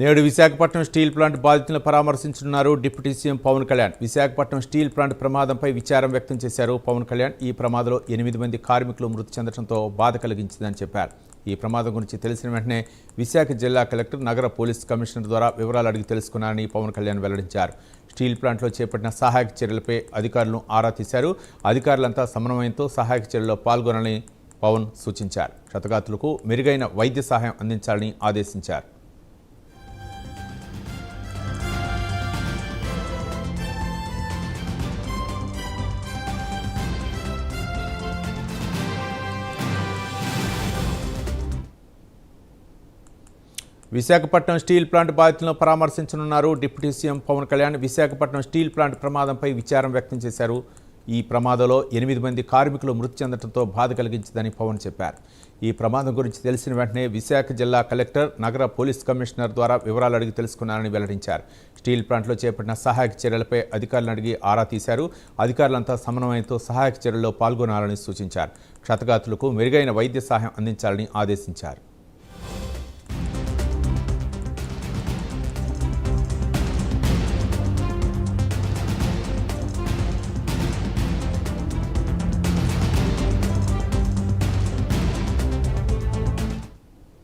నేడు Visakhapatnam steel plant బాధితులను పరామర్శించనున్నారు deputy CM Pawan Kalyan. Visakhapatnam steel plant ప్రమాదంపై విచారం వ్యక్తం చేశారు పవన్ కళ్యాణ్. ఈ ప్రమాదంలో 8 మంది కార్మికులు మృతి చెందడంతో బాధ కలిగించిందని చెప్పారు. ఈ ప్రమాదం గురించి తెలిసిన వెంటనే విశాఖ జిల్లా కలెక్టర్, నగర పోలీస్ కమిషనర్ ద్వారా వివరాలు అడిగి తెలుసుకున్నారని పవన్ కళ్యాణ్ వెల్లడించారు. స్టీల్ ప్లాంట్లో చేపట్టిన సహాయక చర్యలపై అధికారులను ఆరా తీశారు. అధికారులంతా సమన్వయంతో సహాయక చర్యల్లో పాల్గొనాలని పవన్ సూచించారు. క్షతగాతులకు మెరుగైన వైద్య సహాయం అందించాలని ఆదేశించారు. విశాఖపట్నం స్టీల్ ప్లాంట్ బాధితులను పరామర్శించనున్నారు deputy CM Pawan Kalyan. Visakhapatnam steel plant ప్రమాదంపై విచారం వ్యక్తం చేశారు. ఈ ప్రమాదంలో 8 మంది కార్మికులు మృతి చెందడంతో బాధ కలిగించిందని పవన్ చెప్పారు. ఈ ప్రమాదం గురించి తెలిసిన వెంటనే విశాఖ జిల్లా కలెక్టర్, నగర పోలీస్ కమిషనర్ ద్వారా వివరాలు అడిగి తెలుసుకున్నారని వెల్లడించారు. స్టీల్ ప్లాంట్లో చేపట్టిన సహాయక చర్యలపై అధికారులను అడిగి ఆరా తీశారు. అధికారులంతా సమన్వయంతో సహాయక చర్యల్లో పాల్గొనాలని సూచించారు. క్షతగాతులకు మెరుగైన వైద్య సహాయం అందించాలని ఆదేశించారు.